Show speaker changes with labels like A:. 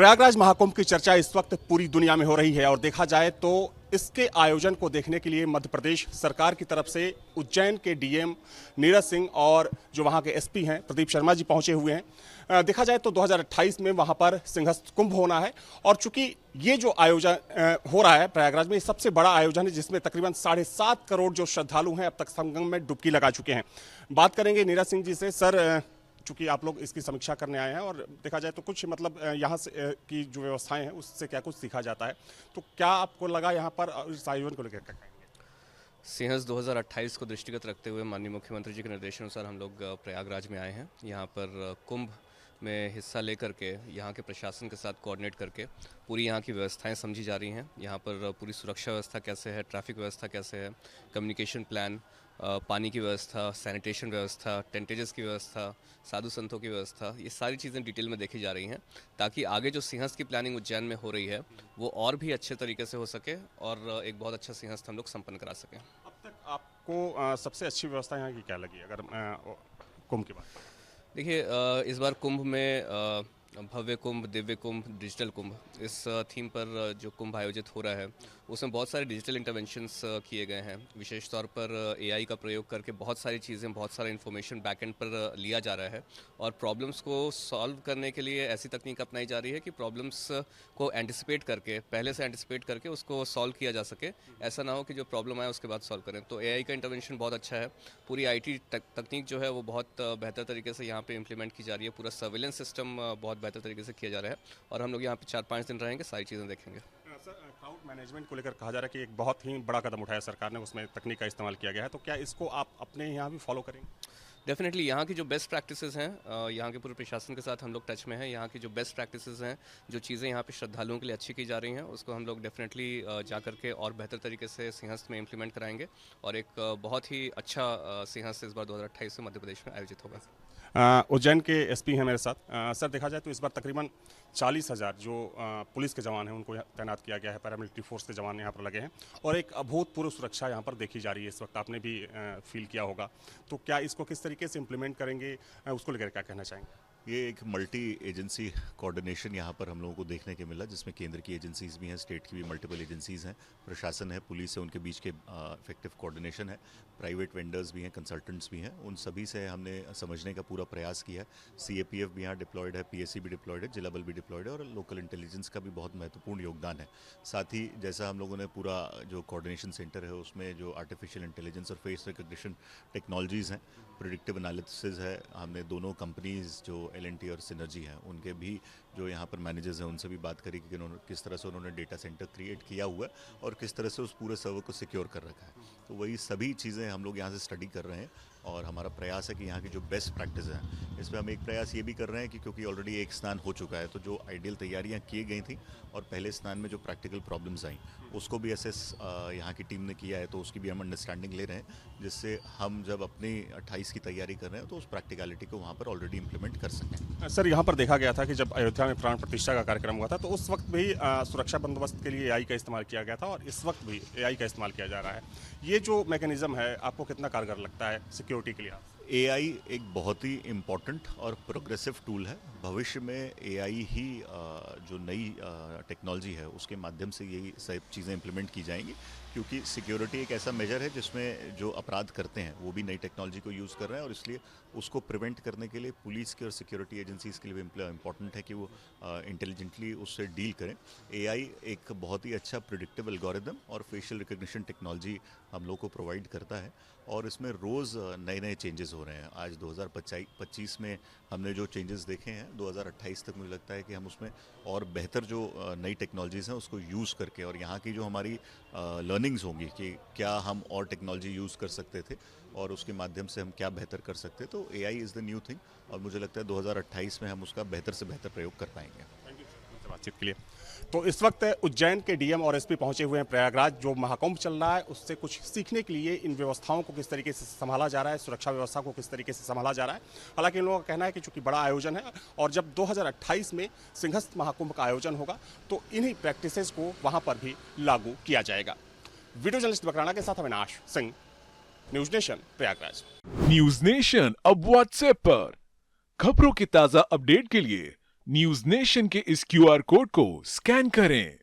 A: प्रयागराज महाकुंभ की चर्चा इस वक्त पूरी दुनिया में हो रही है और देखा जाए तो इसके आयोजन को देखने के लिए मध्य प्रदेश सरकार की तरफ से उज्जैन के डीएम नीरज सिंह और जो वहां के एसपी हैं प्रदीप शर्मा जी पहुंचे हुए हैं। देखा जाए तो 2028 में वहां पर सिंहस्थ कुंभ होना है और चूंकि ये जो आयोजन हो रहा है प्रयागराज में, ये सबसे बड़ा आयोजन है जिसमें तकरीबन 7.5 करोड़ जो श्रद्धालु हैं अब तक संगम में डुबकी लगा चुके हैं। बात करेंगे नीरज सिंह जी से। सर, चूंकि आप लोग इसकी समीक्षा करने आए हैं और देखा जाए तो कुछ मतलब यहाँ से की जो व्यवस्थाएं हैं उससे क्या कुछ सीखा जाता है, तो क्या आपको लगा यहाँ पर इस आयोजन को लेकर क्या कहेंगे?
B: सिंहस्थ 2028 को दृष्टिगत रखते हुए माननीय मुख्यमंत्री जी के निर्देशानुसार हम लोग प्रयागराज में आए हैं। यहाँ पर कुंभ में हिस्सा लेकर के यहाँ के प्रशासन के साथ कोऑर्डिनेट करके पूरी यहाँ की व्यवस्थाएं समझी जा रही हैं। यहाँ पर पूरी सुरक्षा व्यवस्था कैसे है, ट्रैफिक व्यवस्था कैसे है, कम्युनिकेशन प्लान, पानी की व्यवस्था, सैनिटेशन व्यवस्था, टेंटेजेस की व्यवस्था, साधु संतों की व्यवस्था, ये सारी चीज़ें डिटेल में देखी जा रही हैं ताकि आगे जो सिंहस्थ की प्लानिंग उज्जैन में हो रही है वो और भी अच्छे तरीके से हो सके और एक बहुत अच्छा सिंहस्थ हम लोग संपन्न करा सकें।
A: अब तक आपको सबसे अच्छी व्यवस्था यहाँ की क्या लगी अगर कुंभ की बात?
B: देखिए, इस बार कुंभ में भव्य कुंभ, दिव्य कुंभ, डिजिटल कुंभ, इस थीम पर जो कुंभ आयोजित हो रहा है उसमें बहुत सारे डिजिटल इंटरवेंशंस किए गए हैं। विशेष तौर पर एआई का प्रयोग करके बहुत सारी चीज़ें, बहुत सारा इन्फॉर्मेशन बैकएंड पर लिया जा रहा है और प्रॉब्लम्स को सॉल्व करने के लिए ऐसी तकनीक अपनाई जा रही है कि प्रॉब्लम्स को एंटिसिपेट करके, पहले से एंटिसिपेट करके उसको सॉल्व किया जा सके। ऐसा ना हो कि जो प्रॉब्लम आए उसके बाद सॉल्व करें। तो एआई का इंटरवेंशन बहुत अच्छा है। पूरी आईटी तकनीक जो है वो बहुत बेहतर तरीके से यहाँ पे इम्प्लीमेंट की जा रही है। पूरा सर्विलेंस सिस्टम बहुत बेहतर तरीके से किया जा रहा है और हम लोग यहाँ पे 4-5 दिन रहेंगे, सारी चीज़ें देखेंगे।
A: सर, क्राउड मैनेजमेंट को लेकर कहा जा रहा है कि एक बहुत ही बड़ा कदम उठाया सरकार ने, उसमें तकनीक का इस्तेमाल किया गया है, तो क्या इसको आप अपने यहाँ भी फॉलो करेंगे?
B: डेफिनेटली यहाँ की जो बेस्ट प्रैक्टिसेस हैं, यहाँ के पूरे प्रशासन के साथ हम लोग टच में हैं। यहाँ की जो बेस्ट प्रैक्टिसेस हैं, जो चीज़ें यहाँ पे श्रद्धालुओं के लिए अच्छी की जा रही हैं, उसको हम लोग डेफिनेटली जा करके और बेहतर तरीके से सिंहस्थ में इम्प्लीमेंट कराएंगे और एक बहुत ही अच्छा सिंहस्थ इस बार 2028 में मध्य प्रदेश में आयोजित होगा।
A: उज्जैन के एसपी हैं मेरे साथ। सर, देखा जाए तो इस बार तकरीबन 40,000 जो पुलिस के जवान हैं उनको तैनात किया गया है, पैरामिलिट्री फोर्स के जवान यहाँ पर लगे हैं और एक अभूतपूर्व सुरक्षा यहाँ पर देखी जा रही है इस वक्त, आपने भी फील किया होगा। तो क्या इसको किस तरीके से इम्प्लीमेंट करेंगे, उसको लेकर क्या कहना चाहेंगे?
C: ये एक मल्टी एजेंसी कोऑर्डिनेशन यहाँ पर हम लोगों को देखने के मिला, जिसमें केंद्र की एजेंसीज भी हैं, स्टेट की भी मल्टीपल एजेंसीज हैं, प्रशासन है, पुलिस है, उनके बीच के इफेक्टिव कोऑर्डिनेशन है, प्राइवेट वेंडर्स भी हैं, कंसल्टेंट्स भी हैं, उन सभी से हमने समझने का पूरा प्रयास किया है। सीएपीएफ भी यहाँ डिप्लॉयड है, पीएससी भी डिप्लॉयड है, जिला बल भी डिप्लॉयड है और लोकल इंटेलिजेंस का भी बहुत महत्वपूर्ण योगदान है। साथ ही जैसा हम लोगों ने पूरा जो कोऑर्डिनेशन सेंटर है उसमें जो आर्टिफिशियल इंटेलिजेंस और फेस रिकग्निशन टेक्नोलॉजीज़ हैं, प्रेडिक्टिव एनालिसिस है, हमने दोनों कंपनीज जो एल&टी और सिनर्जी हैं उनके भी जो यहाँ पर मैनेजर्स हैं उनसे भी बात करी कि किस तरह से उन्होंने डेटा सेंटर क्रिएट किया हुआ है और किस तरह से उस पूरे सर्वर को सिक्योर कर रखा है। तो वही सभी चीज़ें हम लोग यहाँ से स्टडी कर रहे हैं और हमारा प्रयास है कि यहाँ की जो बेस्ट प्रैक्टिस है इसमें हम एक प्रयास ये भी कर रहे हैं कि क्योंकि ऑलरेडी एक स्नान हो चुका है तो जो आइडियल तैयारियाँ की गई थी और पहले स्नान में जो प्रैक्टिकल प्रॉब्लम्स आई उसको भी असेस यहाँ की टीम ने किया है, तो उसकी भी हम अंडरस्टैंडिंग ले रहे हैं, जिससे हम जब अपनी 28 की तैयारी कर रहे हैं तो उस प्रैक्टिकलिटी को वहाँ पर ऑलरेडी इम्प्लीमेंट कर सकें।
A: सर, यहाँ पर देखा गया था कि जब अयोध्या में प्राण प्रतिष्ठा का कार्यक्रम हुआ था तो उस वक्त भी सुरक्षा बंदोबस्त के लिए एआई का इस्तेमाल किया गया था और इस वक्त भी एआई का इस्तेमाल किया जा रहा है। ये जो मैकेनिज्म है आपको कितना कारगर लगता है सिक्योरिटी के लिए?
C: एआई एक बहुत ही इम्पॉर्टेंट और प्रोग्रेसिव टूल है। भविष्य में एआई ही जो नई टेक्नोलॉजी है उसके माध्यम से यही सब चीज़ें इम्प्लीमेंट की जाएंगी, क्योंकि सिक्योरिटी एक ऐसा मेजर है जिसमें जो अपराध करते हैं वो भी नई टेक्नोलॉजी को यूज़ कर रहे हैं और इसलिए उसको प्रिवेंट करने के लिए पुलिस के और सिक्योरिटी एजेंसीज के लिए भी इम्पॉर्टेंट है कि वो इंटेलिजेंटली उससे डील करें। एआई एक बहुत ही अच्छा प्रिडिक्टिव एल्गोरिदम और फेशियल रिकग्निशन टेक्नोलॉजी हम लोग को प्रोवाइड करता है और इसमें रोज़ नए नए चेंजेस हो रहे हैं। आज 2025 में हमने जो चेंजेस देखे हैं 2028 तक मुझे लगता है कि हम उसमें और बेहतर जो नई टेक्नोलॉजीज़ हैं उसको यूज़ करके और यहाँ की जो हमारी लर्निंग्स होंगी कि क्या हम और टेक्नोलॉजी यूज़ कर सकते थे और उसके माध्यम से हम क्या बेहतर कर सकते, तो AI is the new thing और मुझे लगता है 2028 में हम उसका बेहतर से बेहतर प्रयोग कर पाएंगे।
A: बातचीत के लिए तो इस वक्त उज्जैन के डीएम और एसपी पहुंचे हुए हैं प्रयागराज। जो महाकुंभ चल रहा है उससे कुछ सीखने के लिए इन व्यवस्थाओं को किस तरीके से संभाला जा रहा है, सुरक्षा व्यवस्था को किस तरीके से संभाला जा रहा है। हालांकि इन लोगों का कहना है कि चूंकि बड़ा आयोजन है और जब 2028 में सिंहस्थ महाकुंभ का आयोजन होगा तो इन्हीं प्रैक्टिसेस को वहां पर भी लागू किया जाएगा। वीडियो जर्नलिस्ट बकराना के साथ Avinash Singh, news nation Prayagraj.
D: News nation अब व्हाट्सएप पर खबरों की ताजा अपडेट के लिए न्यूज नेशन के इस क्यूआर कोड को स्कैन करें